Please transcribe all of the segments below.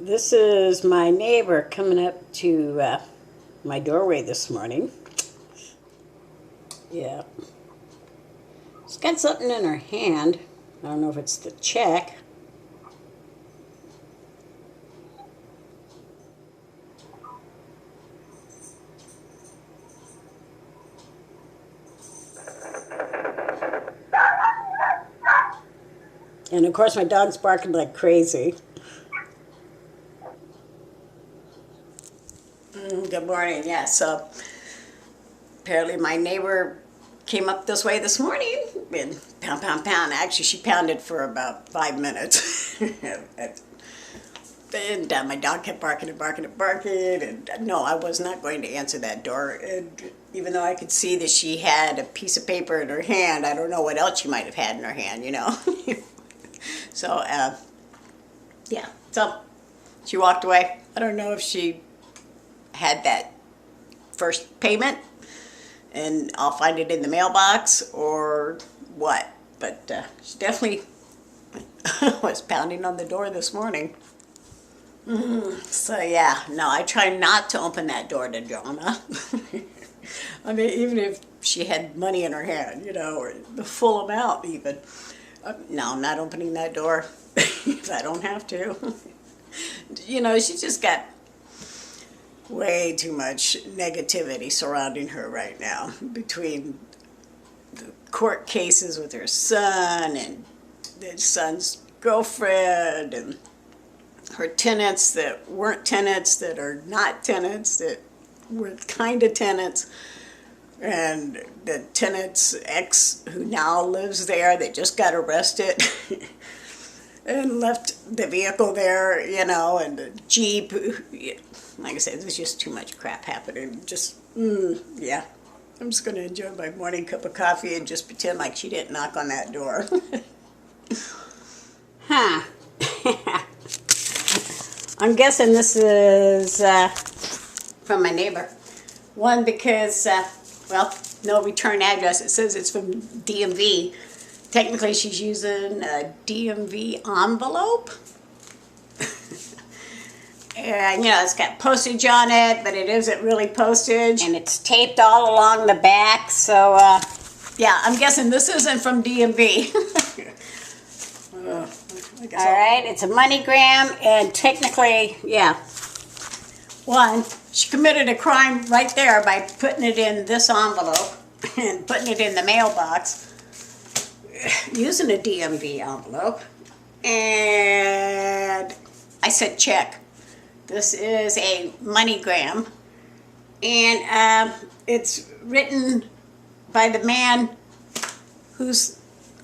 This is my neighbor coming up to my doorway this morning. Yeah. She's got something in her hand. I don't know if it's the check. And of course my dog's barking like crazy. Good morning. Yeah, so apparently my neighbor came up this way this morning and pound, pound, pound. Actually, she pounded for about 5 minutes. And my dog kept barking and barking and barking. And no, I was not going to answer that door. And even though I could see that she had a piece of paper in her hand, I don't know what else she might have had in her hand, you know. So, yeah. So she walked away. I don't know if she had that first payment and I'll find it in the mailbox or what, but she definitely was pounding on the door this morning. So yeah, no, I try not to open that door to Donna. I mean, even if she had money in her hand, you know, or the full amount even. No, I'm not opening that door if I don't have to. You know, she just got way too much negativity surrounding her right now, between the court cases with her son and the son's girlfriend and her tenants that weren't tenants, that are not tenants, that were kind of tenants, and the tenant's ex who now lives there, they just got arrested and left the vehicle there, you know, and the Jeep. Like I said, there's just too much crap happening. Just, yeah. I'm just going to enjoy my morning cup of coffee and just pretend like she didn't knock on that door. Huh. I'm guessing this is from my neighbor. One, because, well, no return address. It says it's from DMV. Technically, she's using a DMV envelope. And, you know, it's got postage on it, but it isn't really postage. And it's taped all along the back, so, yeah, I'm guessing this isn't from DMV. All right, it's a MoneyGram, and technically, yeah. One, she committed a crime right there by putting it in this envelope and putting it in the mailbox using a DMV envelope. And I said check. This is a MoneyGram, and it's written by the man who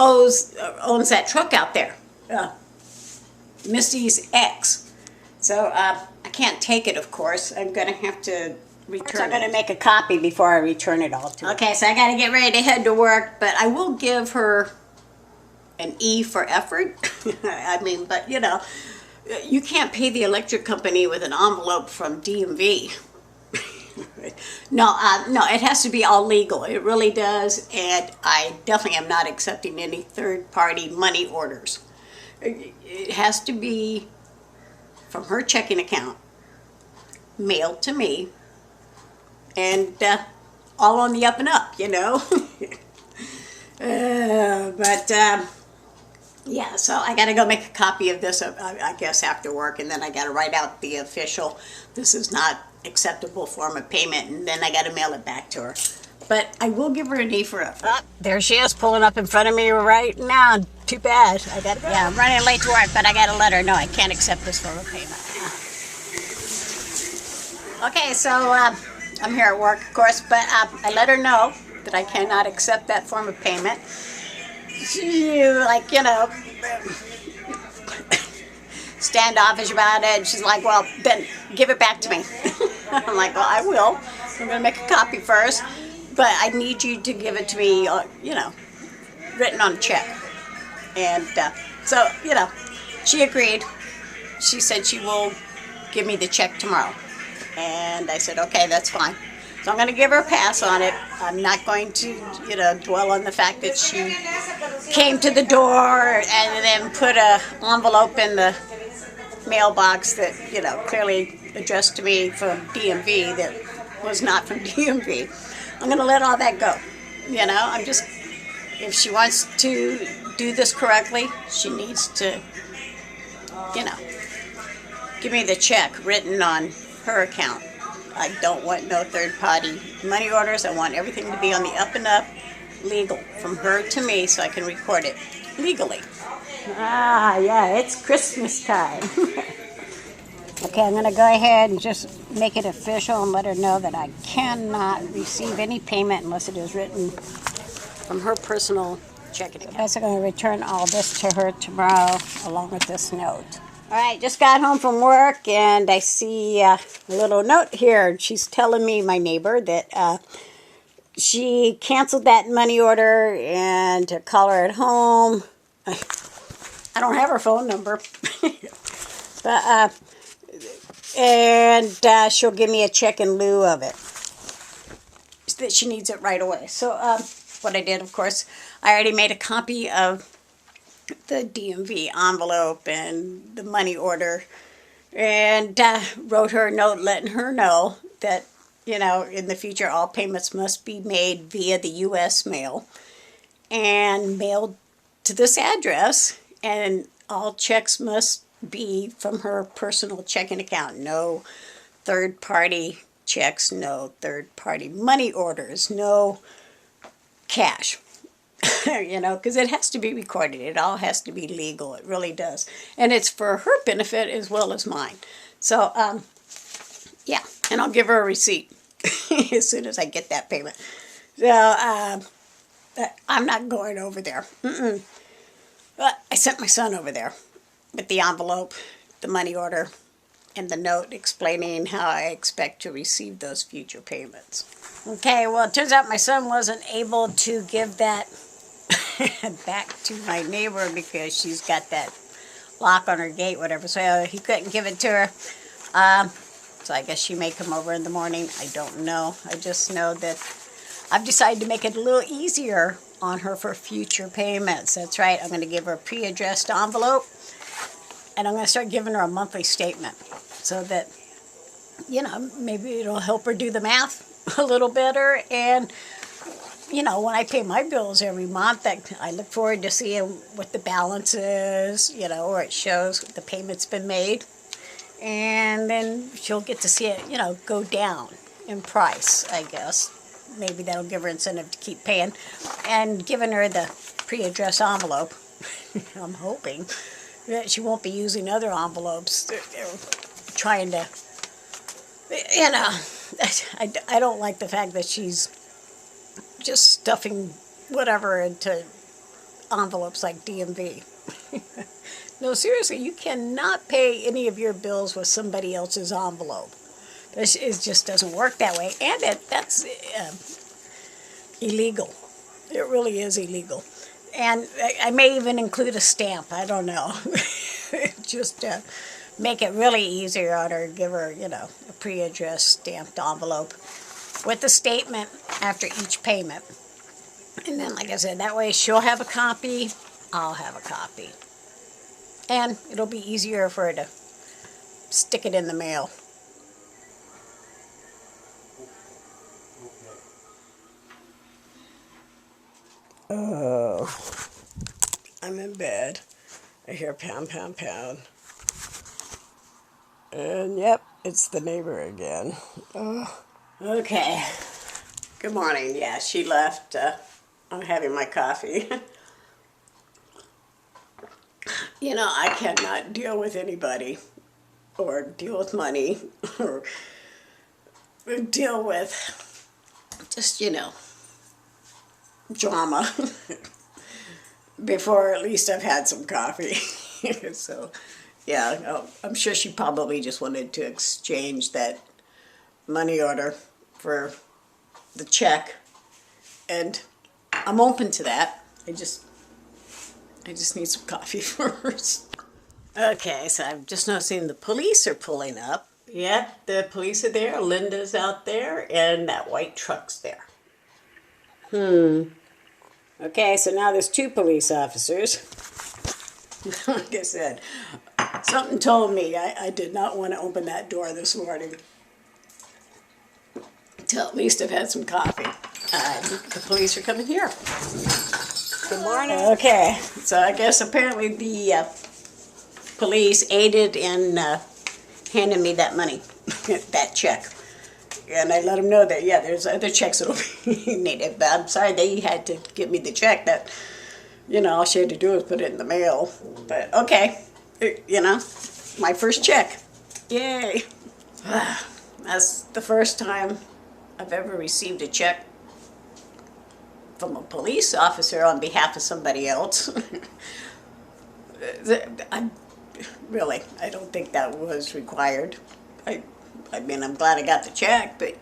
owns that truck out there, Misty's ex. So I can't take it, of course. I'm going to have to return it. I'm going to make a copy before I return it all to her. Okay, so I got to get ready to head to work, but I will give her an E for effort. I mean, but you know, you can't pay the electric company with an envelope from DMV. No, it has to be all legal. It really does, and I definitely am not accepting any third-party money orders. It has to be from her checking account, mailed to me, and all on the up and up, you know. Yeah, so I got to go make a copy of this, I guess, after work, and then I got to write out the official, this is not acceptable form of payment, and then I got to mail it back to her. But I will give her an E for effort. Oh, there she is, pulling up in front of me right now. Too bad. I got to go. Yeah, I'm running late to work, but I got to let her know I can't accept this form of payment. Okay, so I'm here at work, of course, but I let her know that I cannot accept that form of payment. She, like, you know, standoffish about it. She's like, well, then give it back to me. I'm like, well, I will. I'm going to make a copy first, but I need you to give it to me, you know, written on a check. And so, you know, she agreed. She said she will give me the check tomorrow. And I said, okay, that's fine. So I'm going to give her a pass on it. I'm not going to, you know, dwell on the fact that she came to the door and then put an envelope in the mailbox that, clearly addressed to me from DMV that was not from DMV. I'm going to let all that go. I'm just, if she wants to do this correctly, she needs to, you know, give me the check written on her account. I don't want no third-party money orders. I want everything to be on the up and up, legal, from her to me, so I can record it legally. Ah, yeah, it's Christmas time. Okay, I'm going to go ahead and just make it official and let her know that I cannot receive any payment unless it is written from her personal checking account. I'm going to return all this to her tomorrow along with this note. All right, just got home from work and I see a little note here. She's telling me, my neighbor, that she canceled that money order and to call her at home. I don't have her phone number. But, and she'll give me a check in lieu of it. That she needs it right away. So what I did, of course, I already made a copy of the DMV envelope and the money order, and wrote her a note letting her know that, in the future all payments must be made via the U.S. mail and mailed to this address, and all checks must be from her personal checking account. No third-party checks, no third-party money orders, no cash. Because it has to be recorded. It all has to be legal. It really does. And it's for her benefit as well as mine. So, yeah. And I'll give her a receipt as soon as I get that payment. So, I'm not going over there. But I sent my son over there with the envelope, the money order, and the note explaining how I expect to receive those future payments. Okay, well, it turns out my son wasn't able to give that back to my neighbor because she's got that lock on her gate, whatever, so he couldn't give it to her. So I guess she may come over in the morning. I don't know. I just know that I've decided to make it a little easier on her for future payments. That's right. I'm going to give her a pre-addressed envelope, and I'm going to start giving her a monthly statement so that, maybe it'll help her do the math a little better. And when I pay my bills every month, I look forward to seeing what the balance is, where it shows the payment's been made. And then she'll get to see it, go down in price, I guess. Maybe that'll give her incentive to keep paying. And giving her the pre-addressed envelope, I'm hoping that she won't be using other envelopes. They're trying to, I don't like the fact that she's just stuffing whatever into envelopes like DMV. No, seriously, you cannot pay any of your bills with somebody else's envelope. It just doesn't work that way, and that's illegal. It really is illegal. And I may even include a stamp. I don't know. Just make it really easier on her. Give her, a pre-addressed stamped envelope with the statement after each payment. And then, like I said, that way she'll have a copy, I'll have a copy. And it'll be easier for her to stick it in the mail. Oh, I'm in bed. I hear pound, pound, pound. And yep, it's the neighbor again. Oh. Okay. Good morning. Yeah, she left. I'm having my coffee. I cannot deal with anybody or deal with money or deal with just, drama before at least I've had some coffee. So, yeah, I'm sure she probably just wanted to exchange that money order for the check, and I'm open to that. I just need some coffee first. Okay, so I've just noticing the police are pulling up. Yep, the police are there, Linda's out there, and that white truck's there. Okay, so now there's two police officers. Like I said, Something told me I did not want to open that door this morning till at least I've had some coffee. The police are coming here. Good morning. Okay, so I guess apparently the police aided in handing me that money, that check. And I let them know that, yeah, there's other checks that will be needed, but I'm sorry they had to give me the check. That, all she had to do was put it in the mail. But okay, my first check. Yay. That's the first time I've ever received a check from a police officer on behalf of somebody else. I don't think that was required. I mean, I'm glad I got the check, but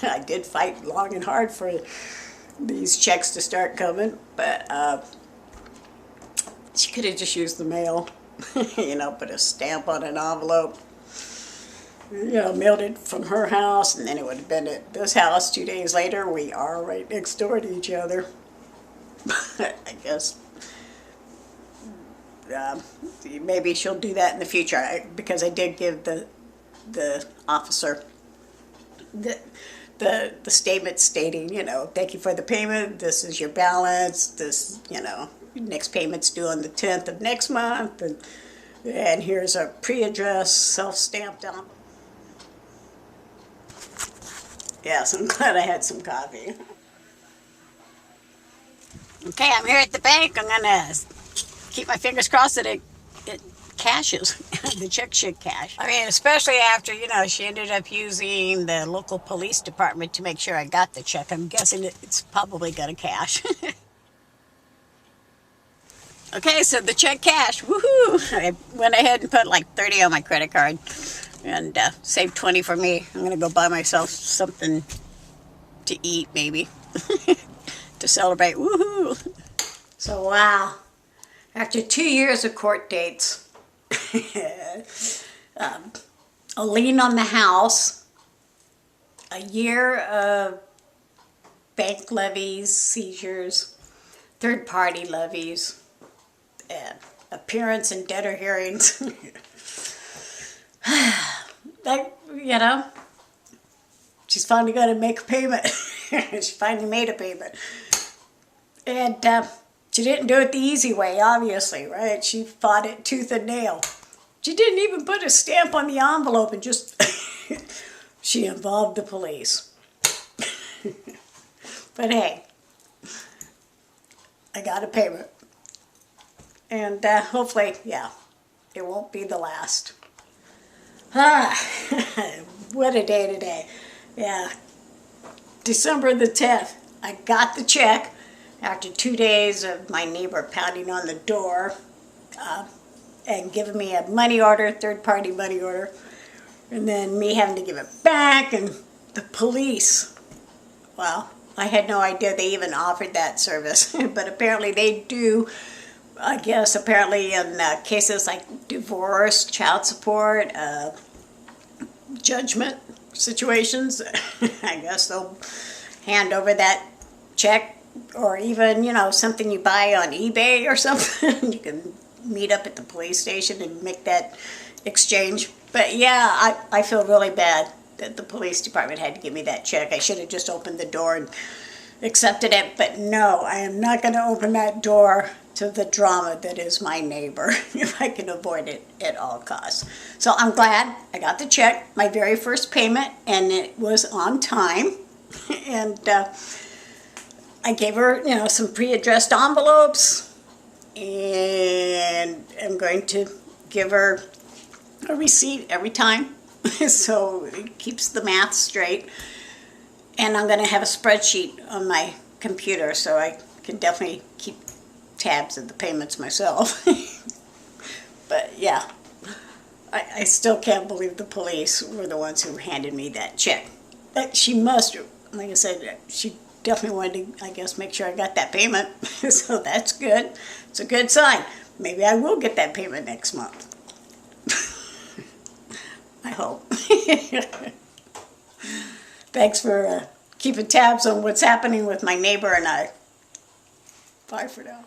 I did fight long and hard for these checks to start coming. But she could have just used the mail, put a stamp on an envelope, mailed it from her house, and then it would have been at this house 2 days later. We are right next door to each other. I guess maybe she'll do that in the future, because I did give the officer the statement stating, thank you for the payment, this is your balance, this, next payment's due on the 10th of next month, and here's a pre-addressed, self-stamped envelope. Yes, I'm glad I had some coffee. Okay, I'm here at the bank. I'm gonna keep my fingers crossed that it cashes. The check should cash. I mean, especially after, she ended up using the local police department to make sure I got the check. I'm guessing it's probably gonna cash. Okay, so the check cashed. Woohoo! I went ahead and put like 30 on my credit card and saved 20 for me. I'm gonna go buy myself something to eat, maybe, to celebrate. Woohoo! So wow, after 2 years of court dates, a lien on the house, a year of bank levies, seizures, third-party levies, and appearance and debtor hearings. She's finally going to make a payment. She finally made a payment. And she didn't do it the easy way, obviously, right? She fought it tooth and nail. She didn't even put a stamp on the envelope and just... She involved the police. But hey, I got a payment. And hopefully, it won't be the last. What a day today. Yeah, December the 10th, I got the check after 2 days of my neighbor pounding on the door and giving me a money order, third-party money order, and then me having to give it back, and the police. Well, I had no idea they even offered that service, but apparently they do. I guess apparently in cases like divorce, child support, judgment situations, I guess they'll hand over that check, or even, something you buy on eBay or something. You can meet up at the police station and make that exchange. But yeah, I feel really bad that the police department had to give me that check. I should have just opened the door and accepted it, but no, I am not going to open that door to the drama that is my neighbor if I can avoid it at all costs. So I'm glad I got the check, my very first payment, and it was on time. And I gave her, some pre-addressed envelopes, and I'm going to give her a receipt every time so it keeps the math straight. And I'm going to have a spreadsheet on my computer so I can definitely keep tabs of the payments myself. But yeah, I still can't believe the police were the ones who handed me that check. She must, like I said, she definitely wanted to, I guess, make sure I got that payment. So that's good. It's a good sign. Maybe I will get that payment next month. I hope. Thanks for keeping tabs on what's happening with my neighbor and I. Bye for now.